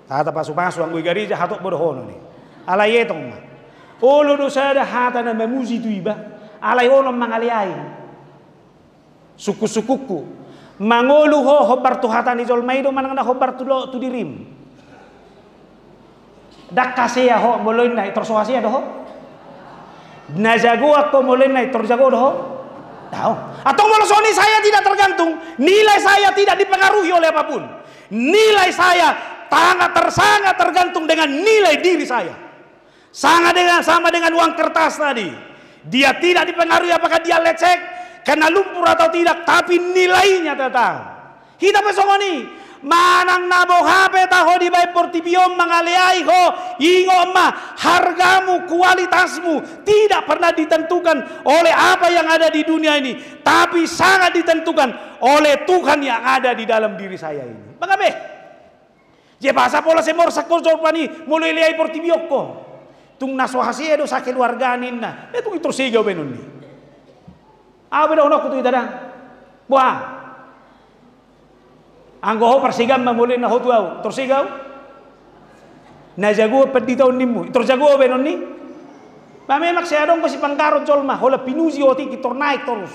hata pasu-pasu anggo garija hatok bodohono ni alay etong ma olo do sada hata na mamuzi tu iba alay ono mangaliay suku-sukuku mangolu ho hobar tu hata ni jol maido manang na hobar tu lo tu dirim dak kaseya ho moloin na itorsoasia do ho najago ako moloin na itorjago do ho tahu atau molosoni saya tidak tergantung nilai saya tidak dipengaruhi oleh apapun nilai saya sangat tergantung dengan nilai diri saya sama dengan uang kertas tadi. Dia tidak dipengaruhi apakah dia lecek, kena lumpur atau tidak, tapi nilainya tetap. Kita pesongoni, manang nabo HP taho di bay portibiom mangaleai ho, ingo ma hargamu, kualitasmu tidak pernah ditentukan oleh apa yang ada di dunia ini, tapi sangat ditentukan oleh Tuhan yang ada di dalam diri saya ini. Bagabe? Je bahasa pola semor sakor jorpani mulai liai portibiokko. Tung naswahasi edo sa keluarganin na etong itorsigaw benon ni abe daw na kutu itadang buah anggo ho persigam mamulin na ho tuaw torsigaw najago peditaw nimmo itorjago benon ni mamemak siadong ko si pangkarot jolma hola pinuzi oti kitor naik terus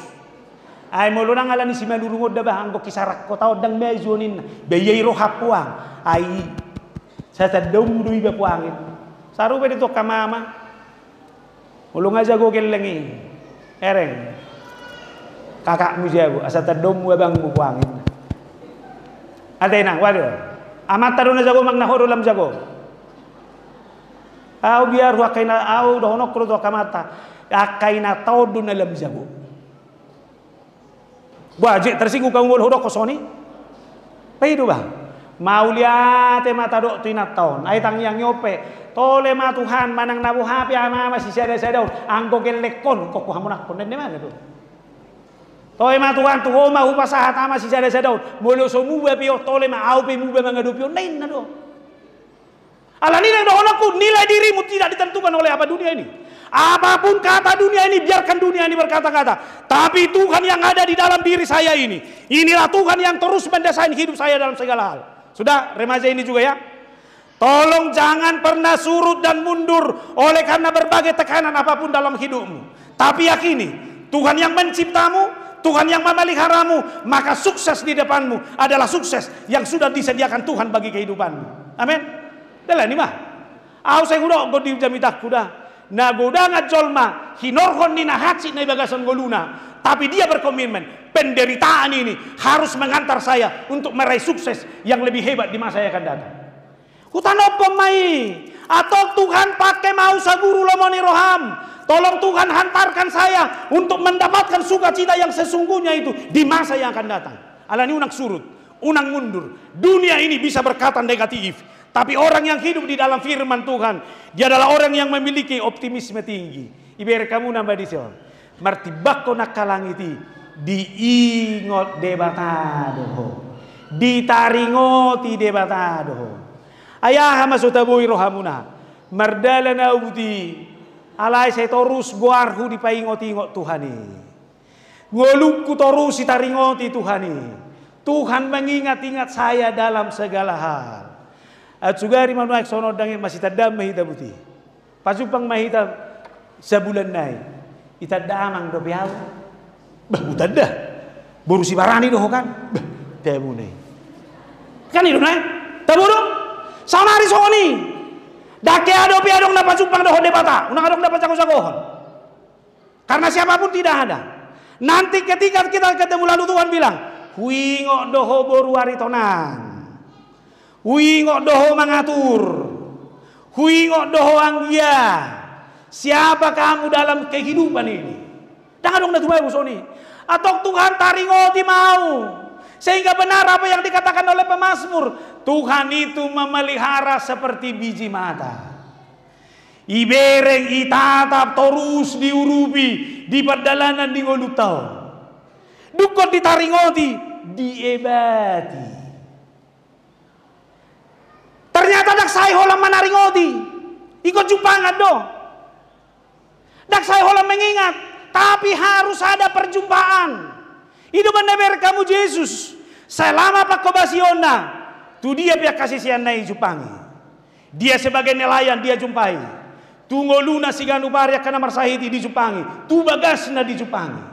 ay molo nang alani si malurungod da ba anggo kisarak ko taw dang mezonin beyay ro hapuang ay sa tadaw mudo iba puangin saru pe dito kamama ulung aja go kelengi ereng kakakmu jago asa tadom wabang mu kuangin adena waduh amat taruna jago magna horo lam jago au biar wakaina au dohonok kro to kamata akaina tawdu na lam jago waje tersinggung kamu horo kosoni peido bang mau lihat mata dok tinat tahun ay tang yang nyope tole ma Tuhan manang nabu hapi ama masih sada anggo gelekon kok hamunak pun nende mana tuh tole ma Tuhan tuh ma upasahat ama masih sada molo so muba pio tole ma au pe muba mangadupio nain na do alani nang dohonaku nilai dirimu tidak ditentukan oleh apa dunia ini apapun kata dunia ini biarkan dunia ini berkata-kata tapi Tuhan yang ada di dalam diri saya ini inilah Tuhan yang terus mendesain hidup saya dalam segala hal. Sudah remaja ini juga ya. Tolong jangan pernah surut dan mundur oleh karena berbagai tekanan apapun dalam hidupmu. Tapi yakini Tuhan yang menciptamu, Tuhan yang memeliharamu, maka sukses di depanmu adalah sukses yang sudah disediakan Tuhan bagi kehidupanmu. Amin. Dala ni mah. Au saya kuda godi jamitak kuda. Na goda ngajolma hinorhon ni nahatsi na bagasan goluna. Tapi dia berkomitmen, penderitaan ini harus mengantar saya untuk meraih sukses yang lebih hebat di masa yang akan datang. Kutanopom mai. Atau Tuhan pakai mau saguru lomoni roham. Tolong Tuhan hantarkan saya untuk mendapatkan sukacita yang sesungguhnya itu di masa yang akan datang. Alani unang surut, unang mundur. Dunia ini bisa berkata negatif, tapi orang yang hidup di dalam firman Tuhan, dia adalah orang yang memiliki optimisme tinggi. Iber kamu nambah di sini. Martibako nakalangiti diingot debatado, ditaringoti debatado. Ayah masutaboy rohamuna, mardala na uti. Alay saya terus guarhu di paingot-ingot Tuhani. Ngolukku terus itaringoti Tuhani. Tuhan mengingat-ingat saya dalam segala hal. At sugari manuak sono dangin masih tadam mahita buti. Pasupang mahita sebulan nai. Itadamang do biaw. Bah utadda. Boru si barani do kan. Bah temu nai. Kan itu nai. Taburo. Sanari soni. Dake ado piadong dapat sumpang doho debata. Unang adong dapat sagoh-sagohon. Karena siapapun tidak ada. Nanti ketika kita ketemu lalu Tuhan bilang, "Huingo doho boru aritonan. Huingo doho mangatur. Huingo doho anggia. Siapa kamu dalam kehidupan ini?" Jangan dong natubai soni. Atau Tuhan taringoti mau. Sehingga benar apa yang dikatakan oleh pemazmur, Tuhan itu memelihara seperti biji mata. Ibereng itatap terus diurupi di perjalanan di ngolutau. Dukot ditaringoti, diebati. Ternyata dak saya holam menaringoti. Ikut jumpangan do. Dak saya holam mengingat, tapi harus ada perjumpaan. Itu benar kamu Yesus. Selama pak kobasiona, tu dia pihak kasih sianai jupangi. Dia sebagai nelayan dia jumpai. Tu ngoluna siganu baria kana marsahiti dijumpangi. Tu bagasna dijumpangi.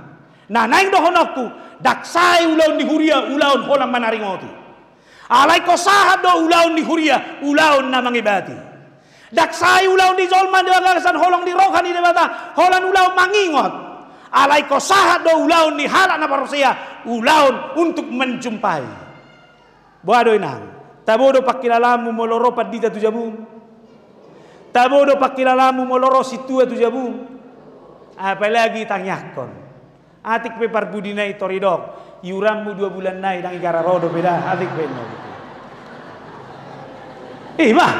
Nah naik dohonokku, daksai ulaun di huria, ulaun holam manaringoti. Alai ko sahat do ulaun di huria, ulaun na mangibati. Daksai ulaun di zolman di bagasan holong di rohan di debata, holan ulaun mangingot. Alai ko sahat do ulaun ni halak na parusia, ulaun untuk menjumpai. Boado inang, tabodo pakilalamu moloropat dita tu jabu. Tabodo pakilalamu moloro situa tu jabu. Apalagi tangyakon. Atik pe parbudina itoridok, yurammu 2 bulan nai dang igara rodo beda atik pe no. Mah.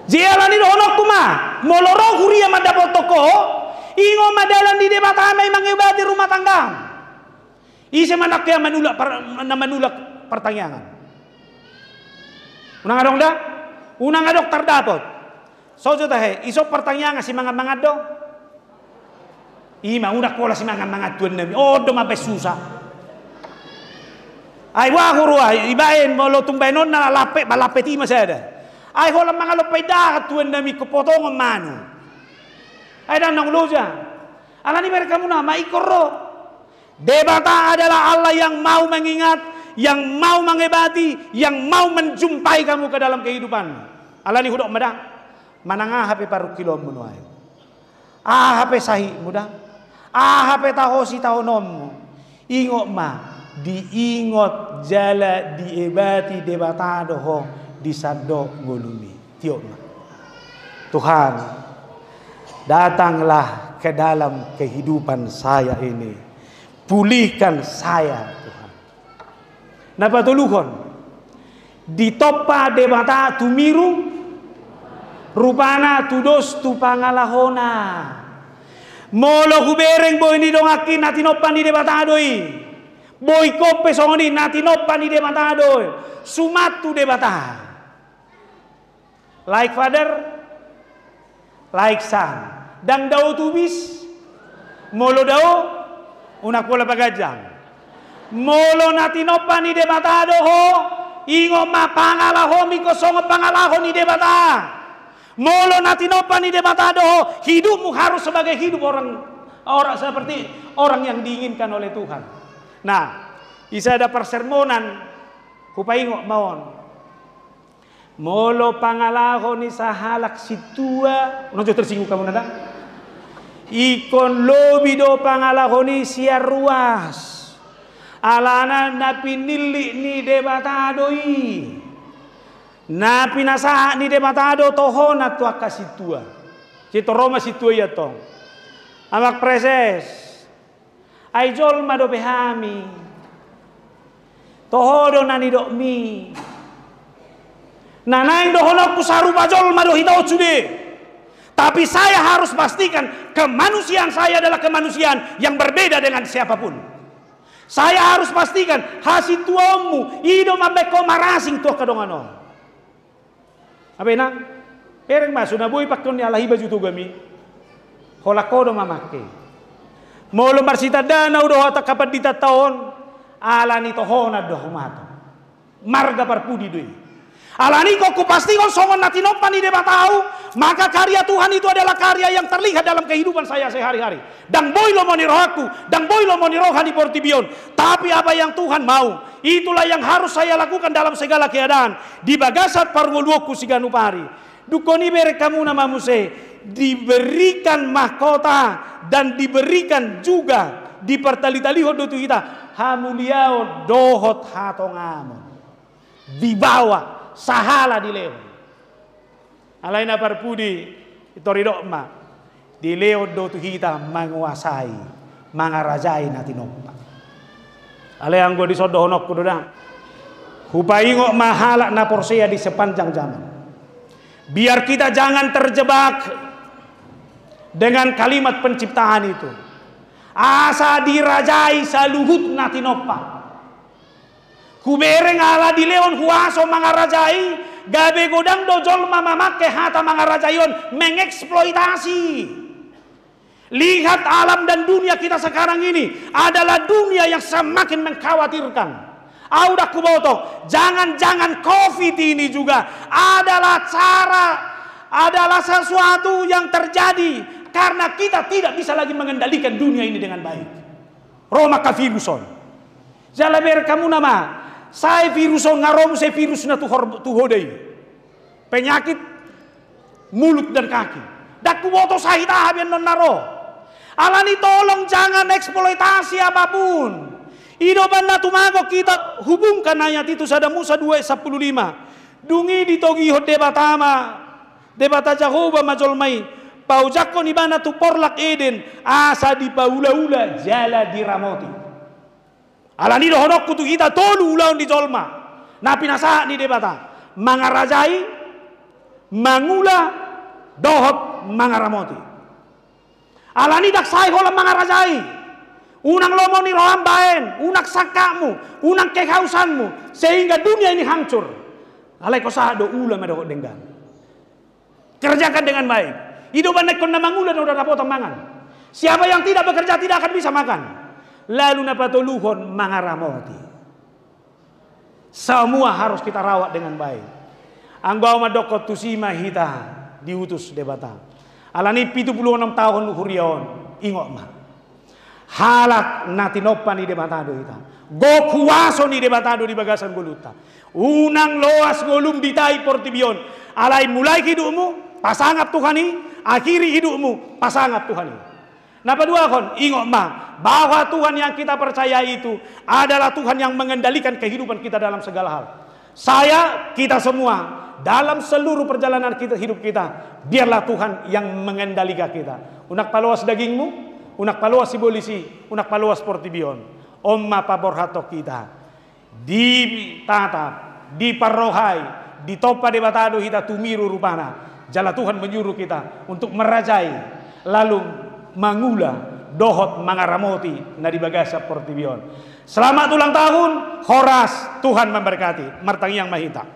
Jialani honok kuma, moloro huria madapot toko, ingo madalan di debata may mangibati rumah tangga. Isi manak kaya manulak pertanyaan. Unang adong da? Unang adok tardapot. Sojo tahe, isok pertanyaan si mga do. Ima unak pola si mga tuan nami. Oh, do mabes susah. Ay wahuru ay ibain mo lo tumbaynon na lapet balapeti masada. Ay holam mga lopay dahat tuan nami kopotong mano. Ay dan nang loja. Alani mereka muna maikoro. Debata adalah Allah yang mau mengingat, yang mau mengebati, yang mau menjumpai kamu ke dalam kehidupan. Alani hudok medang. Mananga hape paru kilo menuai. Hape sahi muda. Hape tahosi tahonom. Ingot ma diingot jala diebati debata doho disado ngulumi. Tiok ma. Tuhan, datanglah ke dalam kehidupan saya ini. Pulihkan saya Tuhan. Napa tuluhon? Ditopa debata tumiru rupana tudos tu pangalahona. Molo hubereng boy ni dongakin natinopan di debata doi. Boy kope songoni natinopan di debata doi. Sumatu debata. Like father, like son. Dang dao tubis, molo dao unak pola pagajang. Molo natinopan ni debata doho, ingo mapangalaho miko songo pangalaho ni debata. Molo natinopan ni debata doho, hidupmu harus sebagai hidup orang seperti orang yang diinginkan oleh Tuhan. Nah, isa ada persermonan hupaingo maon. Molo pangalaho ni sahalak situa, uno tersinggung kamu nada? Ikon lobi do pangalahoni siar ruas alana na pinili ni debata doi Na pinasa ni debatado tohona tua kasitua. Cito Roma situa ya tong. Amak preses. Ai jol mado behami. Tohodo nani dok mi. Nanaing dohono kusaru bajol mado hitau cude. Tapi saya harus pastikan kemanusiaan saya adalah kemanusiaan yang berbeda dengan siapapun. Saya harus pastikan hasil tuamu ido mabeko marasing tuah kadongano. Apa ina? Pereng mas sudah boy pakon ni alahi baju tu gami. Holakodo mamake. Molo marsita dana udah hota kapat dita tahun alani tohona doh mato. Marga parpudi doi. Alani kok kupasti kau songon natinopan ni debat tahu, maka karya Tuhan itu adalah karya yang terlihat dalam kehidupan saya sehari-hari. Dan boy lo moni rohaku, dan boy lo moni rohani portibion. Tapi apa yang Tuhan mau, itulah yang harus saya lakukan dalam segala keadaan. Di bagasat parwoluoku siganupari. Dukoni bere kamu nama muse diberikan mahkota dan diberikan juga dipertali-taliho dotu kita hamuliao dohot hatongamon dibawa sahala di leo. Alaina parpudi itoridok ma di leo do tu kita menguasai mangarajai natinoppa. Alai anggo di sodohonok kudoda. Hupaingo mahala na porsea di sepanjang zaman. Biar kita jangan terjebak dengan kalimat penciptaan itu. Asa dirajai saluhut natinoppa. Kubereng ala di leon huaso mangarajai gabe godang dojol mamamake hata mangarajayon mengeksploitasi. Lihat alam dan dunia kita sekarang ini adalah dunia yang semakin mengkhawatirkan. Audah kubotok, jangan-jangan COVID ini juga adalah sesuatu yang terjadi karena kita tidak bisa lagi mengendalikan dunia ini dengan baik. Roma ka viruson. Jalaber kamu nama saya viruson ngarom saya virusna tuhodai. Penyakit mulut dan kaki. Dak kuboto sahita habian non naro. Alani tolong jangan eksploitasi apapun. Ido banda tumago kita hubungkan ayat itu sada Musa 2:15. Dungi ditogi hot debata Jehovah majolmai. Paujakko ni bana tu porlak Eden asa di paula-ula jala diramoti. Alani dohonok kutu kita tolu ulaun di jolma. Napi nasa ni debata mangarajai mangula dohot mangaramoti. Alani dak sai holam mangarajai. Unang lomo ni roham baen, unak sakamu, unang kehausanmu sehingga dunia ini hancur. Alai kosado ulam ada denggan. Kerjakan dengan baik. Hidup anak kon namangula udah dapat mangan. Siapa yang tidak bekerja tidak akan bisa makan. Lalu napatuluhon mangaramoti. Semua harus kita rawat dengan baik. Anggawa madokot tusima hita diutus debata. Alani 76 tahun hurion ingok mah. Halak natinopan di debatado ita. Go kuwaso ni debatado di bagasan goluta. Unang loas golum ditai portibion. Alai mulai hidupmu pasangap Tuhani, akhiri hidupmu pasangap Tuhani. Napa dua kon ingok mah bahwa Tuhan yang kita percaya itu adalah Tuhan yang mengendalikan kehidupan kita dalam segala hal. Saya, kita semua dalam seluruh perjalanan kita hidup kita, biarlah Tuhan yang mengendalikan kita. Unak paluas dagingmu, unak paluas sibolisi, unak paluas portibion. Omma paborhato kita ditatap, diparohai, ditopa debatado kita tumiru rupana. Jala Tuhan menyuruh kita untuk merajai, lalu mangula dohot mangaramoti nadi bagasa portibion. Selamat ulang tahun Horas, Tuhan memberkati. Martang yang mahita.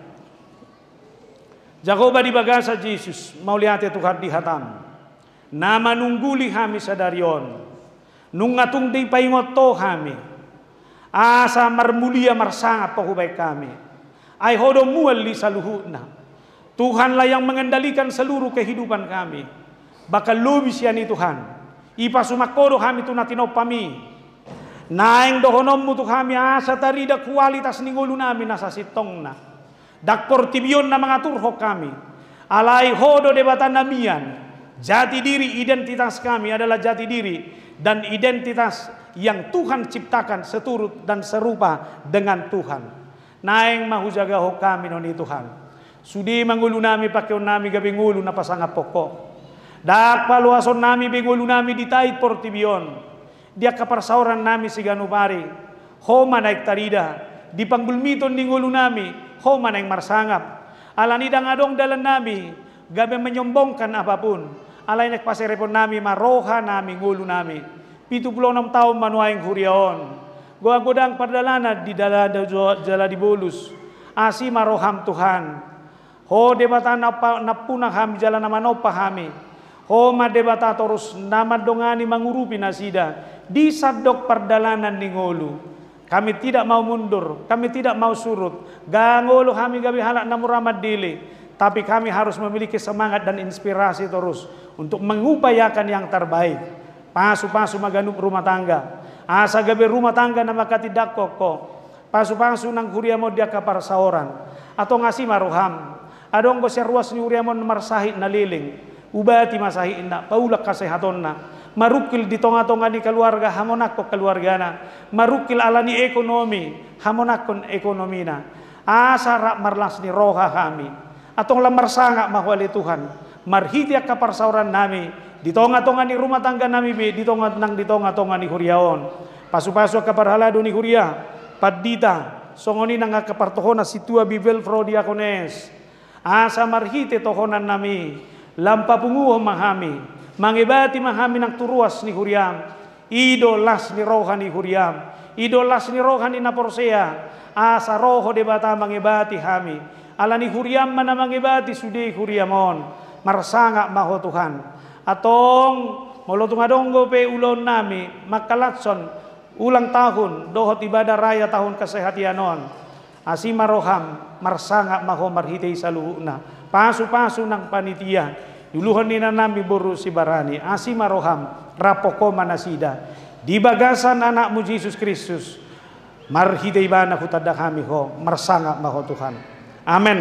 Jakoba di bagasa Yesus mau lihat Tuhan di hatam. Nama nungguli kami sadarion. Nungatung di paingoto kami. Asa marmulia marsangap pahubay kami. Ay hodo muali saluhuna. Tuhanlah yang mengendalikan seluruh kehidupan kami. Bakal lubis yan ni Tuhan. Ipasumakodo kami tu natinopami. Naeng dohonommu tu kami asa tarida kualitas ningulu namin nasa sitong na. Dak portibion na mga turhok kami. Alay hodo debatan namian. Jati diri identitas kami adalah jati diri. Dan identitas yang Tuhan ciptakan seturut dan serupa dengan Tuhan. Naeng mahujagaho kami noni Tuhan. Sudi mangulu nami pakeon nami gabi ngulu na pasanga pokok. Dak paluason nami bengulu nami ditait portibion. Dia kaparsauran nami siganupari. Homa naik tarida. Di panggulmiton di ngulu nami. Homa naik marsangap. Alanidang adong dalan nami. Gabi menyombongkan apapun. Alay naik pasirepon nami maroha nami ngulu nami. 76 tahun manuaing huriaon. Goa-godang perdalana di jala di bolus. Asi maroham Tuhan. Ho debata napunang hami jalan nama nopa hami. Ho madebata terus nama dongani mangurupi nasida. Di sadok perdalanan ni ngolu. Kami tidak mau mundur. Kami tidak mau surut. Gangolo kami gabi halak namuramad dili. Tapi kami harus memiliki semangat dan inspirasi terus. Untuk mengupayakan yang terbaik. Pasu-pasu maganup rumah tangga. Asa gabi rumah tangga nama katidak koko. Pasu-pasu nang huriamo dia kapar saoran. Atau ngasih maruham. Adong ko ruas ni huriamo marsahit na liling. Ubati masahi na. Paulak kasehaton na. Marukil di tonga-tonga ni keluarga. Hamonak ko keluarga na. Marukil ala ni ekonomi. Hamonak kon ekonomi na. Asa rak marlas ni roha kami. Atong lamar sanga mahwali Tuhan. Marhitiak kapar saoran nami. Di tonga-tonga ni rumah tangga nami be. Di tonga-tonga ni huriaon. Pasu-pasu kapar halado ni huria. Padita. Songoni nang kapartohona situa bibel frodiakones. Asa marhite tohonan nami. Lampa punguho mahami. Mangibati mahami ng turuas ni huriam. Idolas ni roha ni huriam. Idolas ni roha ni naporsea. Asa roho debata mangibati hami. Ala ni huriam mana mangibati sudi huriamon. Marsanga maho Tuhan. Atong molotong adonggo pe ulon nami. Makalatson. Ulang tahun. Dohot ibadah raya tahun kesehatianon. Asima roham. Marsanga maho marhitei saluhuna. Pasu-pasu ng panitia. Duluhan ni nami boru si barani. Asima roham. Rapoko manasida. Di bagasan anakmu Yesus Kristus. Marhitei bana kutadak kami ho. Marsanga maho Tuhan. Amen.